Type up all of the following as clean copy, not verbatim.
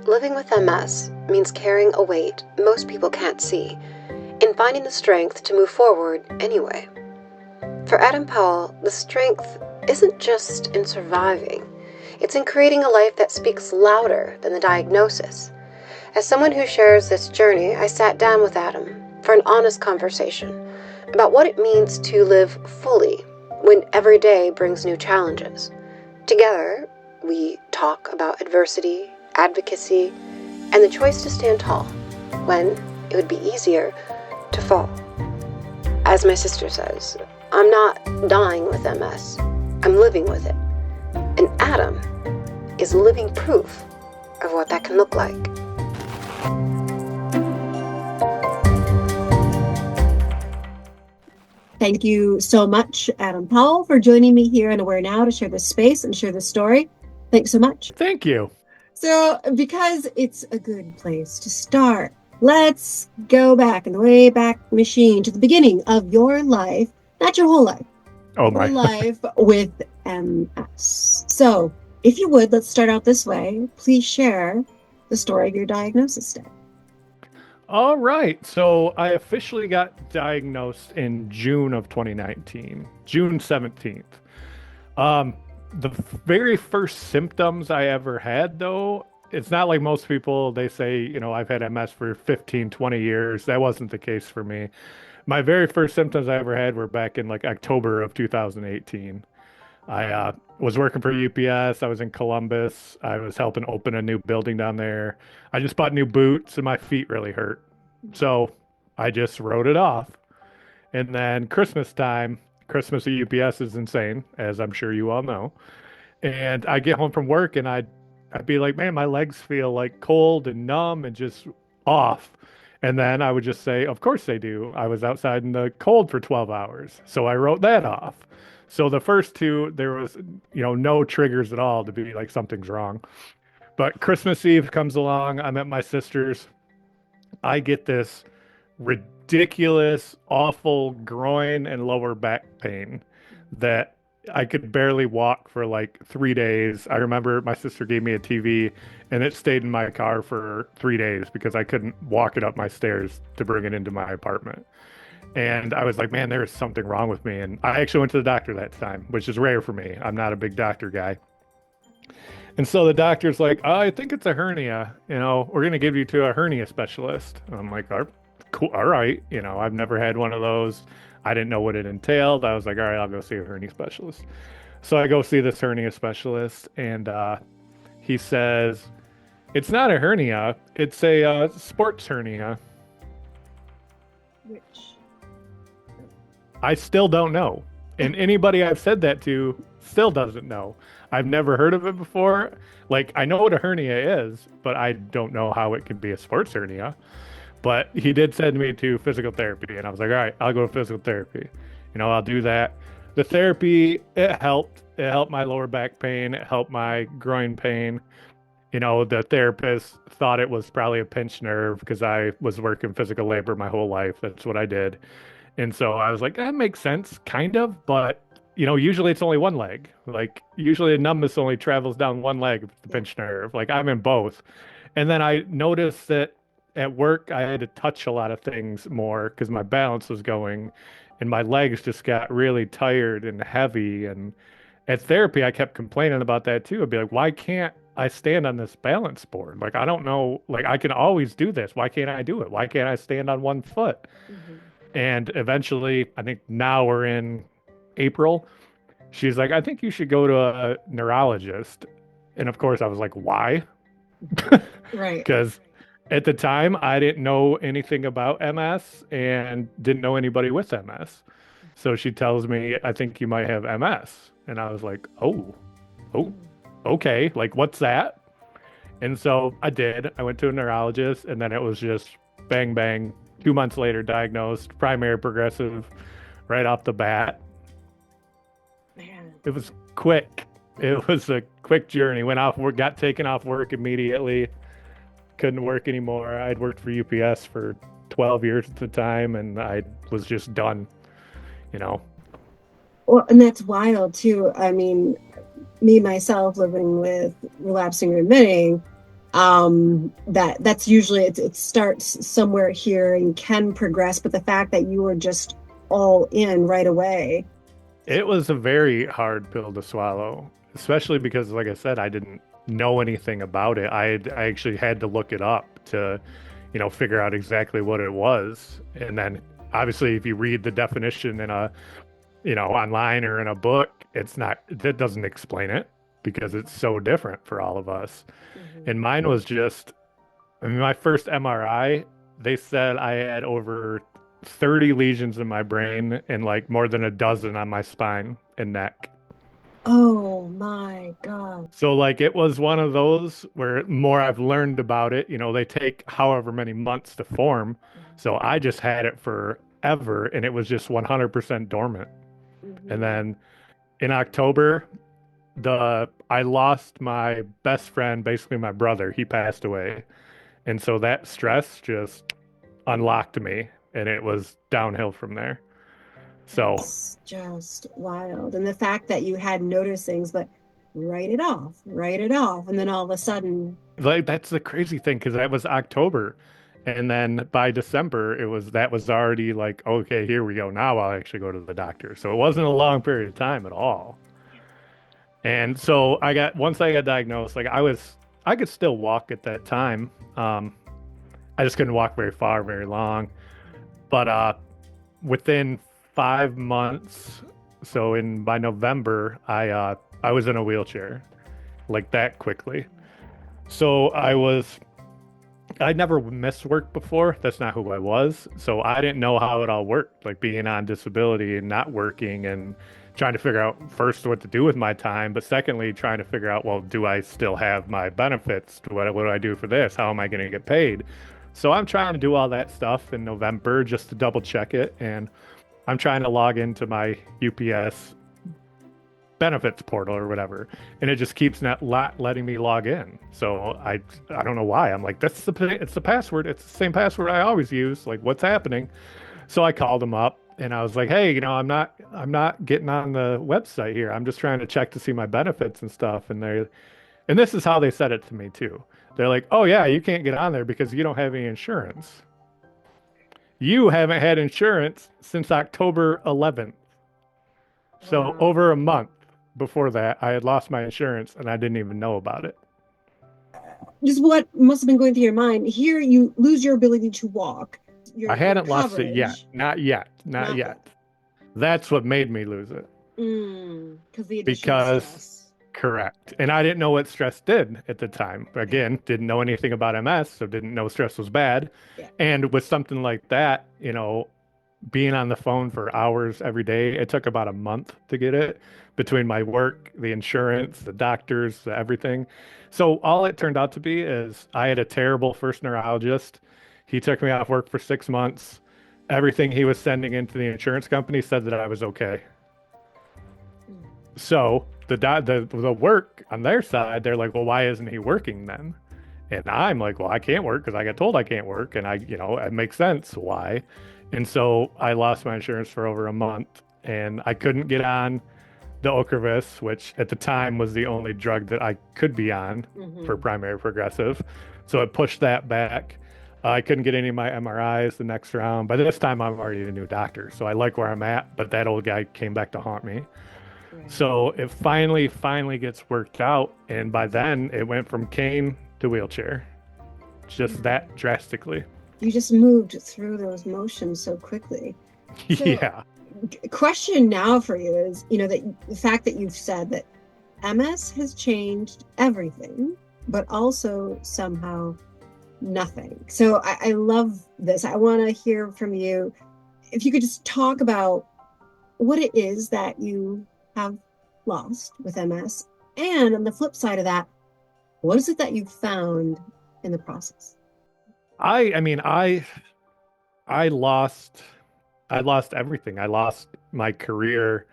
Living with MS means carrying a weight most people can't see and finding the strength to move forward anyway. For Adam Powell, the strength isn't just in surviving, it's in creating a life that speaks louder than the diagnosis. As someone who shares this journey, I sat down with Adam for an honest conversation about what it means to live fully when every day brings new challenges. Together, we talk about adversity, advocacy, and the choice to stand tall when it would be easier to fall. As my sister says, I'm not dying with MS, I'm living with it. And Adam is living proof of what that can look like. Thank you so much, Adam Powell, for joining me here on AwareNow to share this space and share this story. Thanks so much. Thank you. So, because it's a good place to start, let's go back in the way back machine to the beginning of your life, not your whole life, your life with MS. So, if you would, let's start out this way. Please share the story of your diagnosis day. All right. So I officially got diagnosed in June of 2019, June 17th. The very first symptoms I ever had, though, it's not like most people, they say, I've had MS for 15, 20 years. That wasn't the case for me. My very first symptoms I ever had were back in October of 2018. I was working for UPS. I was in Columbus. I was helping open a new building down there. I just bought new boots and my feet really hurt. So I just wrote it off. And then Christmas time, Christmas at UPS is insane, as I'm sure you all know. And I get home from work and I'd be like, man, my legs feel like cold and numb and just off. And then I would just say, of course they do. I was outside in the cold for 12 hours. So I wrote that off. So the first two, there was, no triggers at all to be like something's wrong. But Christmas Eve comes along. I'm at my sister's. I get this ridiculous, awful groin and lower back pain that I could barely walk for 3 days. I remember my sister gave me a TV and it stayed in my car for 3 days because I couldn't walk it up my stairs to bring it into my apartment. And I was like, man, there is something wrong with me. And I actually went to the doctor that time, which is rare for me. I'm not a big doctor guy. And so the doctor's like, oh, I think it's a hernia. We're going to give you to a hernia specialist. And I'm like, cool. All right. I've never had one of those. I didn't know what it entailed. I was like, all right, I'll go see a hernia specialist. So I go see this hernia specialist and he says, it's not a hernia. It's a sports hernia. Which? I still don't know. And anybody I've said that to still doesn't know. I've never heard of it before. I know what a hernia is, but I don't know how it could be a sports hernia. But he did send me to physical therapy. And I was like, all right, I'll go to physical therapy. I'll do that. The therapy, it helped. It helped my lower back pain. It helped my groin pain. The therapist thought it was probably a pinched nerve because I was working physical labor my whole life. That's what I did. And so I was like, that makes sense, kind of, but usually it's only one leg. Usually the numbness only travels down one leg if it's the pinched nerve. I'm in both. And then I noticed that at work I had to touch a lot of things more because my balance was going and my legs just got really tired and heavy. And at therapy, I kept complaining about that too. I'd be like, why can't I stand on this balance board? I don't know, I can always do this. Why can't I do it? Why can't I stand on one foot? Mm-hmm. And eventually, I think now we're in April, she's like, I think you should go to a neurologist. And of course, I was like, why? Right. Because at the time, I didn't know anything about MS and didn't know anybody with MS. So she tells me, I think you might have MS. And I was like, oh, okay. What's that? And so I did. I went to a neurologist and then it was just bang, bang. 2 months later, diagnosed, primary progressive, right off the bat. Man. It was quick. It was a quick journey. Went off work, got taken off work immediately. Couldn't work anymore. I'd worked for UPS for 12 years at the time, and I was just done, Well, and that's wild, too. I mean, me, myself, living with relapsing remitting, That's usually it starts somewhere here and can progress, but the fact that you were just all in right away. It was a very hard pill to swallow, especially because, like I said, I didn't know anything about it. I actually had to look it up to, figure out exactly what it was. And then obviously if you read the definition in a, online or in a book, that doesn't explain it because it's so different for all of us. Mhm. And mine was just, I mean, my first MRI, they said I had over 30 lesions in my brain and like more than a dozen on my spine and neck. Oh my God. So like it was one of those where more I've learned about it, they take however many months to form. So I just had it forever and it was just 100% dormant. And Mhm. then in October, I lost my best friend, basically my brother. He passed away. And so that stress just unlocked me and it was downhill from there. So That's just wild. And the fact that you had noticed things, but write it off. And then all of a sudden, like that's the crazy thing because that was October. And then by December, that was already like, okay, here we go. Now I'll actually go to the doctor. So it wasn't a long period of time at all. And so once I got diagnosed, like I could still walk at that time. Um, I just couldn't walk very far, very long. But within 5 months, so by November, I was in a wheelchair like that quickly. So I'd never missed work before. That's not who I was. So I didn't know how it all worked, like being on disability and not working and trying to figure out first what to do with my time, but secondly, trying to figure out, well, do I still have my benefits? What do I do for this? How am I going to get paid? So I'm trying to do all that stuff in November just to double check it. And I'm trying to log into my UPS benefits portal or whatever, and it just keeps not letting me log in. So I don't know why. I'm like, it's the password. It's the same password I always use. Like, what's happening? So I called them up and I was like, hey, I'm not getting on the website here. I'm just trying to check to see my benefits and stuff. And this is how they said it to me too. They're like, oh yeah, you can't get on there because you don't have any insurance. You haven't had insurance since October 11th. So wow. over a month before that, I had lost my insurance and I didn't even know about it. Just what must have been going through your mind. Here, you lose your ability to walk, I your hadn't lost it yet. coverage, Not yet. Not not yet. yet. That's what made me lose it. Because the additional Because stress. correct. And I didn't know what stress did at the time. Again, didn't know anything about MS, so didn't know stress was bad. Yeah. And with something like that, being on the phone for hours every day, it took about a month to get it between my work, the insurance, the doctors, everything. So all it turned out to be is I had a terrible first neurologist. He took me off work for 6 months. Everything he was sending into the insurance company said that I was okay. Mm. So the work on their side, they're like, well, why isn't he working then? And I'm like, well, I can't work because I got told I can't work, and it makes sense why. And so I lost my insurance for over a month, and I couldn't get on the Ocrevus, which at the time was the only drug that I could be on for Hmm. primary progressive. So it pushed that back. I couldn't get any of my MRIs the next round. By this time, I'm already a new doctor, so I like where I'm at. But that old guy came back to haunt me. Right. So it finally gets worked out, and by then it went from cane to wheelchair, just Mm. that drastically. You just moved through those motions so quickly. So, Yeah. question now for you is, that the fact that you've said that MS has changed everything, but also somehow nothing. So I love this. I want to hear from you. If you could just talk about what it is that you have lost with MS. And on the flip side of that, what is it that you found in the process? I mean, I lost I lost everything. I lost my career.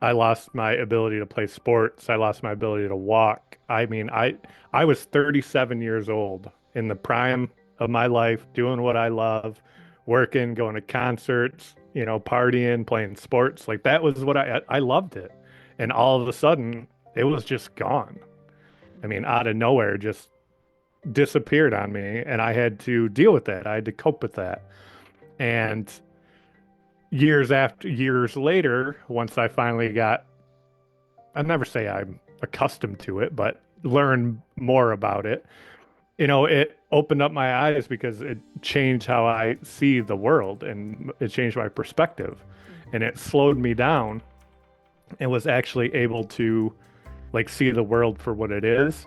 I lost my ability to play sports. I lost my ability to walk. I mean, I was 37 years old in the prime of my life, doing what I love, working, going to concerts, partying, playing sports. Like that was what I loved it. And all of a sudden, it was just gone. I mean, out of nowhere, just disappeared on me, and I had to deal with that. I had to cope with that. And years later, once I finally got, I'd never say I'm accustomed to it, but learn more about it, it opened up my eyes because it changed how I see the world, and it changed my perspective, and it slowed me down and was actually able to like see the world for what it is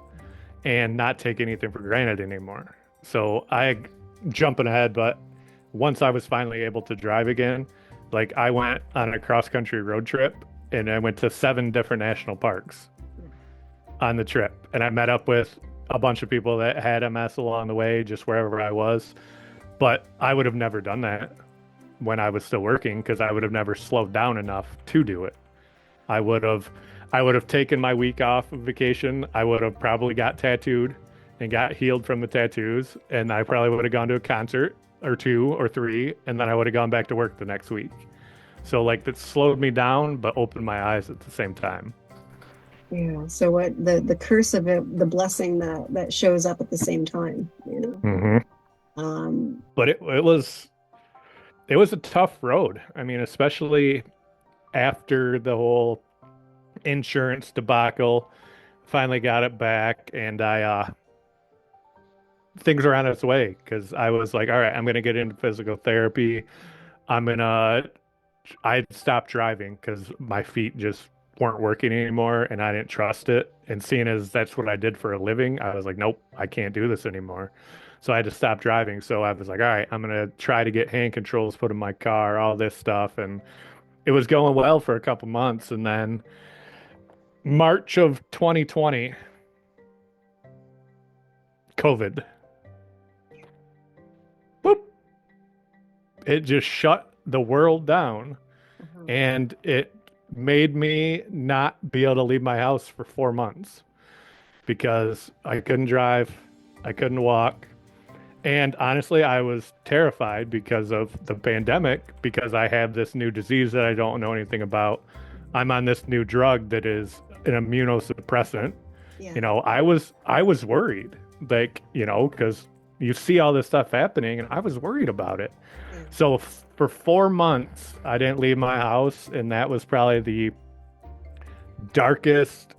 and not take anything for granted anymore. So I jumping ahead, but once I was finally able to drive again, like I went on a cross country road trip and I went to 7 different national parks on the trip. And I met up with a bunch of people that had MS along the way, just wherever I was. But I would have never done that when I was still working, because I would have never slowed down enough to do it. I would have taken my week off of vacation. I would have probably got tattooed and got healed from the tattoos. And I probably would have gone to a concert or 2 or 3. And then I would have gone back to work the next week. So like that slowed me down, but opened my eyes at the same time. Yeah. So what the curse of it, the blessing that shows up at the same time, But it was a tough road. I mean, especially after the whole insurance debacle, finally got it back, and things were on its way, because I was like, all right, I'm gonna get into physical therapy. I stopped driving because my feet just weren't working anymore, and I didn't trust it. And seeing as that's what I did for a living, I was like, nope, I can't do this anymore. So I had to stop driving. So I was like, all right, I'm gonna try to get hand controls put in my car, all this stuff, and it was going well for a couple months. And then March of 2020, COVID. Boop. It just shut the world down, and it made me not be able to leave my house for 4 months because I couldn't drive, I couldn't walk. And honestly, I was terrified because of the pandemic, because I have this new disease that I don't know anything about. I'm on this new drug that is an immunosuppressant. Yeah. I was worried, like, because you see all this stuff happening, and I was worried about it. Yeah. So for 4 months, I didn't leave my house, and that was probably the darkest,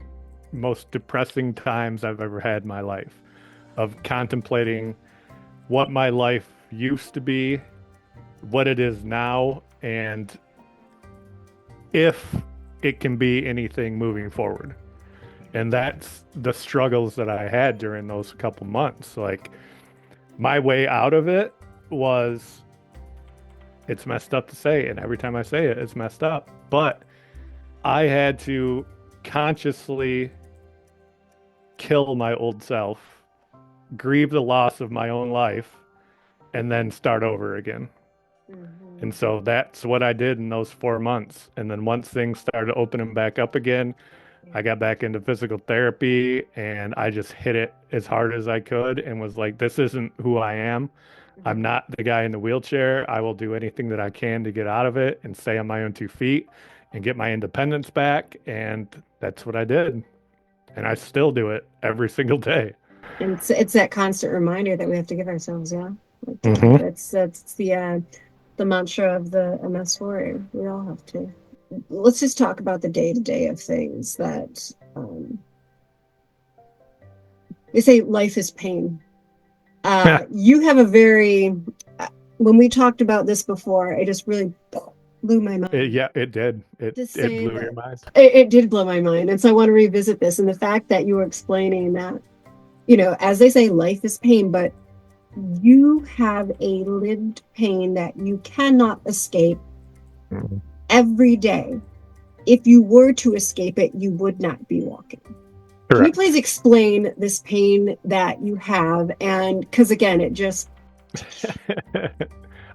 most depressing times I've ever had in my life, of contemplating what my life used to be, what it is now, and if it can be anything moving forward. And that's the struggles that I had during those couple months. Like, my way out of it was, it's messed up to say, and every time I say it, it's messed up, but I had to consciously kill my old self, grieve the loss of my own life, and then start over again. Mm-hmm. And so that's what I did in those 4 months. And then once things started opening back up again, I got back into physical therapy, and I just hit it as hard as I could and was like, this isn't who I am. Mm-hmm. I'm not the guy in the wheelchair. I will do anything that I can to get out of it and stay on my own 2 feet and get my independence back. And that's what I did. And I still do it every single day. And it's that constant reminder that we have to give ourselves, yeah. Like, Mhm. that's the mantra of the MS warrior. We all have to. Let's just talk about the day-to-day of things that they say life is pain. You have a very, when we talked about this before, it just really blew my mind. It did. It blew your mind. It did blow my mind. And so I want to revisit this, and the fact that you were explaining that, as they say, life is pain, but you have a lived pain that you cannot escape every day. If you were to escape it, you would not be walking. Correct. Can you please explain this pain that you have? And because again, it just...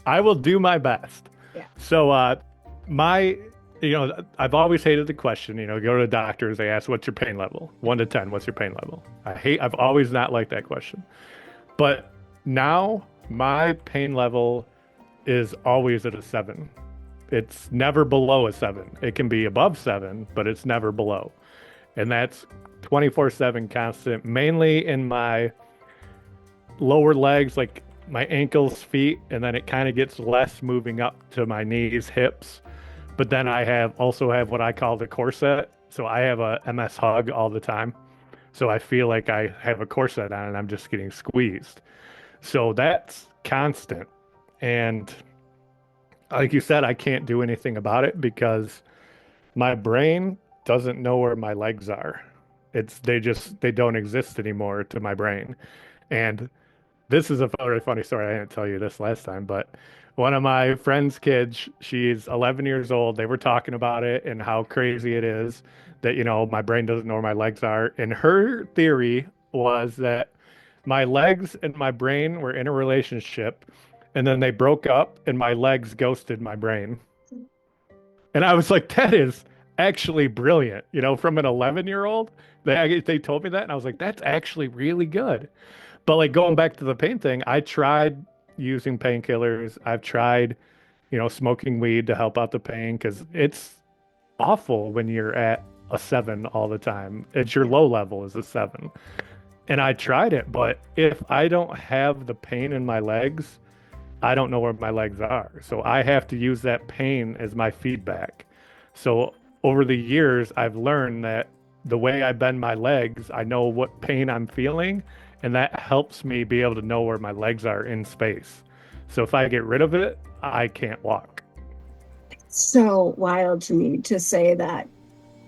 I will do my best. Yeah. So I've always hated the question, go to the doctors, they ask, what's your pain level? 1 to 10, what's your pain level? I've always not liked that question. But now my pain level is always at a 7. It's never below a 7. It can be above 7, but it's never below. And that's 24/7 constant, mainly in my lower legs, like my ankles, feet, and then it kind of gets less moving up to my knees, hips. But then I also have what I call the corset. So I have a MS hug all the time. So I feel like I have a corset on and I'm just getting squeezed. So that's constant. And like you said, I can't do anything about it because my brain doesn't know where my legs are. They don't exist anymore to my brain. And this is a very funny story. I didn't tell you this last time, but one of my friend's kids, she's 11 years old. They were talking about it and how crazy it is that, my brain doesn't know where my legs are. And her theory was that my legs and my brain were in a relationship, and then they broke up and my legs ghosted my brain. And I was like, that is actually brilliant. From an 11-year-old, they told me that, and I was like, that's actually really good. But like going back to the pain thing, I tried using painkillers. I've tried, smoking weed to help out the pain because it's awful when you're at a 7 all the time. It's your low level is a 7. And I tried it, but if I don't have the pain in my legs, I don't know where my legs are. So I have to use that pain as my feedback. So over the years, I've learned that the way I bend my legs, I know what pain I'm feeling, and that helps me be able to know where my legs are in space. So if I get rid of it, I can't walk. It's so wild to me to say that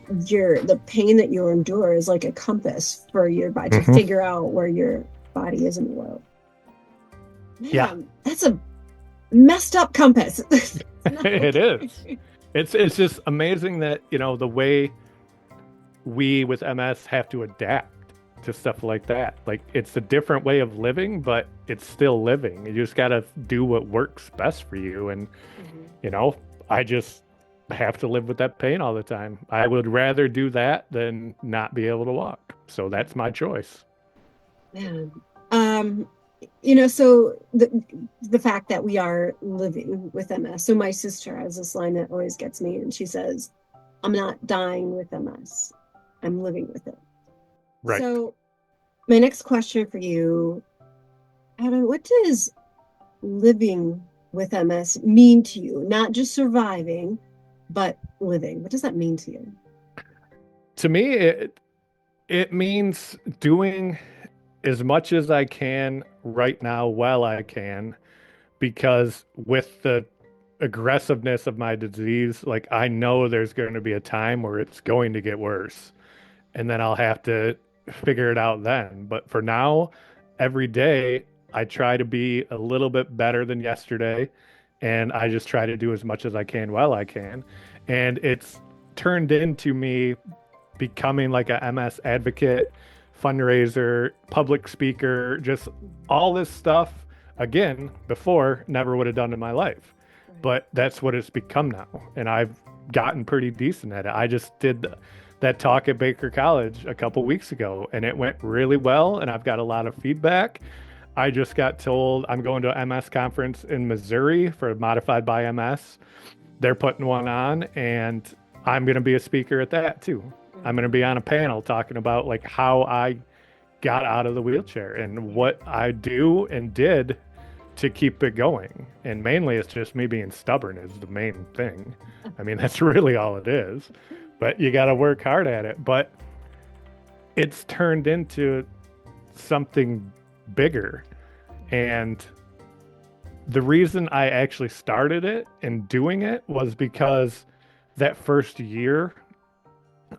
the pain that you endure is like a compass for your body to figure out where your body is in the world. Man, yeah, that's a messed up compass. It is. It's just amazing that the way we with MS have to adapt to stuff like that. Like it's a different way of living, but it's still living. You just got to do what works best for you. And I just have to live with that pain all the time. I would rather do that than not be able to walk. So that's my choice. Man. So the fact that we are living with MS. So my sister has this line that always gets me, and she says, "I'm not dying with MS. I'm living with it." Right. So my next question for you, Adam, what does living with MS mean to you? Not just surviving, but living. What does that mean to you? To me, it means doing as much as I can right now while I can, because with the aggressiveness of my disease, like I know there's going to be a time where it's going to get worse, and then I'll have to figure it out then. But for now, every day I try to be a little bit better than yesterday, and I just try to do as much as I can while I can. And it's turned into me becoming like a MS advocate, fundraiser, public speaker, just all this stuff. Again, before never would have done in my life, but that's what it's become now. And I've gotten pretty decent at it. I just did that talk at Baker College a couple weeks ago, and it went really well. And I've got a lot of feedback. I just got told I'm going to a MS conference in Missouri for Modified by MS. They're putting one on, and I'm going to be a speaker at that too. I'm going to be on a panel talking about like how I got out of the wheelchair and what I do and did to keep it going. And mainly it's just me being stubborn is the main thing. I mean, that's really all it is, but you got to work hard at it. But it's turned into something bigger. And the reason I actually started it and doing it was because that first year,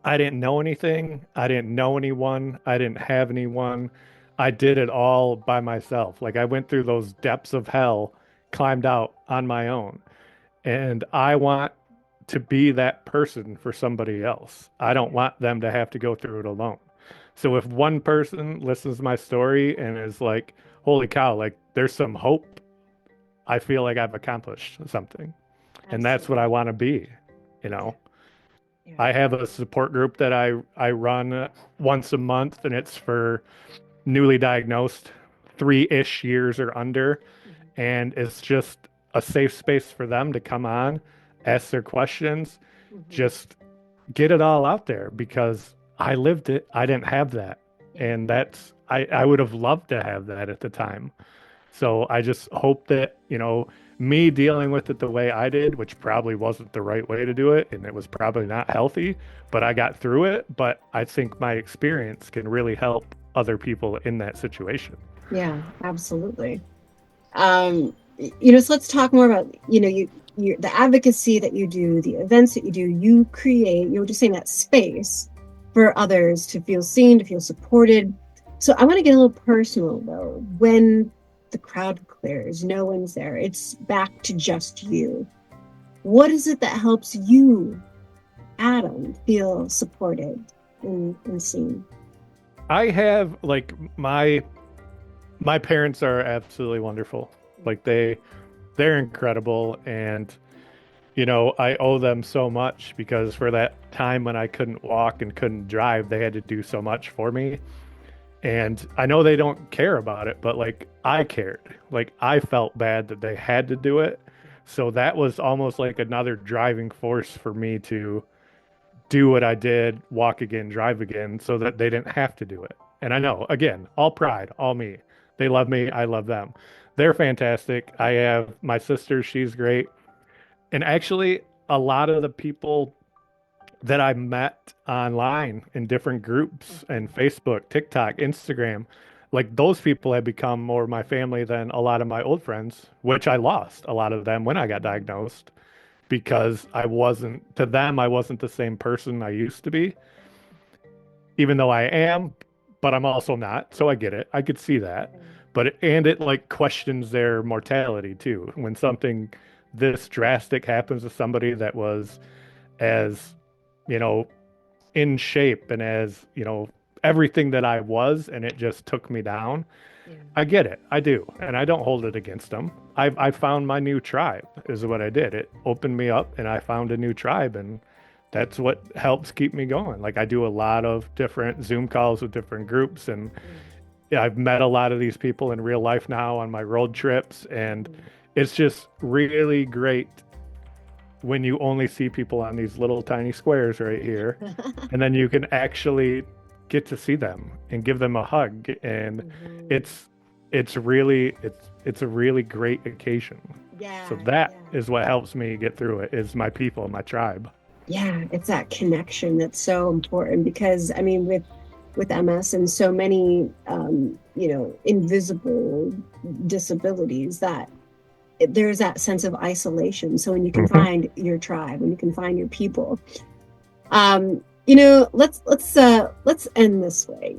I didn't know anything. I didn't know anyone. I didn't have anyone. I did it all by myself. Like I went through those depths of hell, climbed out on my own. And I want to be that person for somebody else. I don't want them to have to go through it alone. So if one person listens to my story and is like, holy cow, like there's some hope, I feel like I've accomplished something. Absolutely. And that's what I want to be, Yeah. I have a support group that I run once a month, and it's for newly diagnosed 3-ish years or under. And it's just a safe space for them to come on, ask their questions, just get it all out there because I lived it. I didn't have that. And I would have loved to have that at the time. So I just hope that, me dealing with it the way I did, which probably wasn't the right way to do it, and it was probably not healthy, but I got through it. But I think my experience can really help other people in that situation. Yeah, absolutely. So let's talk more about, the advocacy that you do, the events that you do, you create, you were just saying, that space for others to feel seen, to feel supported. So I want to get a little personal though. When the crowd clears, no one's there, it's back to just you. What is it that helps you, Adam, feel supported and seen? I have like my parents are absolutely wonderful. Like they're incredible, and I owe them so much because for that time when I couldn't walk and couldn't drive, they had to do so much for me. And I know they don't care about it, but like I cared. Like I felt bad that they had to do it. So that was almost like another driving force for me to do what I did, walk again, drive again, so that they didn't have to do it. And I know, again, all pride, all me. They love me, I love them. They're fantastic. I have my sister, she's great. And actually, a lot of the people that I met online in different groups and Facebook, TikTok, Instagram, like those people have become more my family than a lot of my old friends, which I lost a lot of them when I got diagnosed because to them, I wasn't the same person I used to be, even though I am, but I'm also not. So I get it. I could see that. And it like questions their mortality too. When something this drastic happens to somebody that was as, you know, in shape and as, everything that I was, and it just took me down. Yeah. I get it. I do. And I don't hold it against them. I found my new tribe is what I did. It opened me up and I found a new tribe, and that's what helps keep me going. Like I do a lot of different Zoom calls with different groups, and yeah, I've met a lot of these people in real life now on my road trips, and it's just really great when you only see people on these little tiny squares right here, and then you can actually get to see them and give them a hug, and it's a really great occasion. Yeah. So that is what helps me get through it, is my people, my tribe. Yeah, it's that connection that's so important because I mean with MS and so many invisible disabilities, that there's that sense of isolation. So when you can find your tribe, when you can find your people, let's end this way.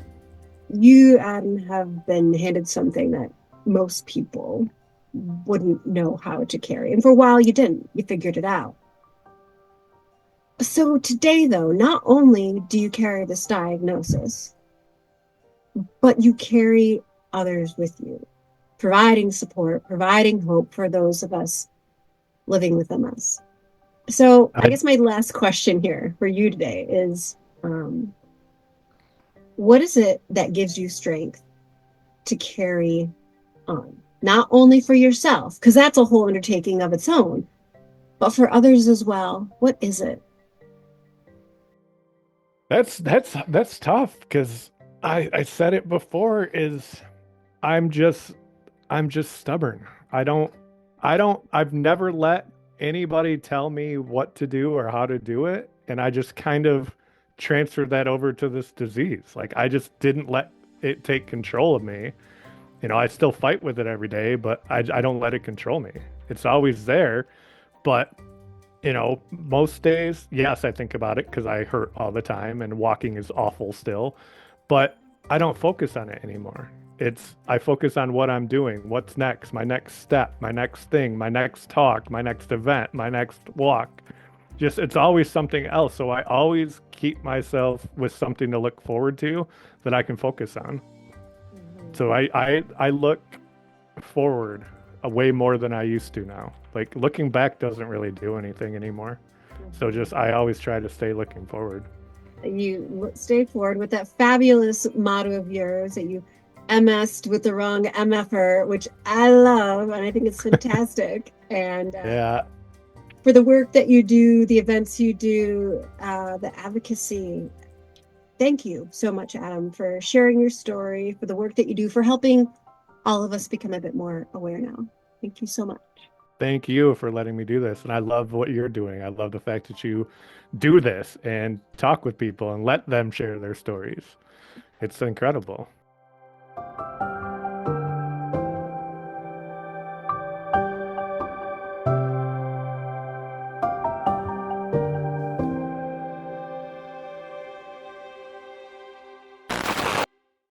You, Adam, have been handed something that most people wouldn't know how to carry, and for a while you didn't. You figured it out. So today, though, not only do you carry this diagnosis, but you carry others with you, providing support, providing hope for those of us living with MS. So I guess my last question here for you today is, what is it that gives you strength to carry on? Not only for yourself, because that's a whole undertaking of its own, but for others as well. What is it? That's tough because I said it before, is I'm just stubborn. I've never let anybody tell me what to do or how to do it, and I just kind of transferred that over to this disease. Like I just didn't let it take control of me. I still fight with it every day, but I don't let it control me. It's always there, but most days, yes, I think about it because I hurt all the time and walking is awful still, but I don't focus on it anymore. I focus on what I'm doing, what's next, my next step, my next thing, my next talk, my next event, my next walk. Just, it's always something else. So I always keep myself with something to look forward to that I can focus on. So I look forward way more than I used to now. Like looking back doesn't really do anything anymore. So I always try to stay looking forward. You stay forward with that fabulous motto of yours that you MS'd with the wrong MFer, which I love, and I think it's fantastic. And yeah, for the work that you do, the events you do, the advocacy, thank you so much, Adam, for sharing your story, for the work that you do, for helping all of us become a bit more aware now. Thank you so much. Thank you for letting me do this. And I love what you're doing. I love the fact that you do this and talk with people and let them share their stories. It's incredible.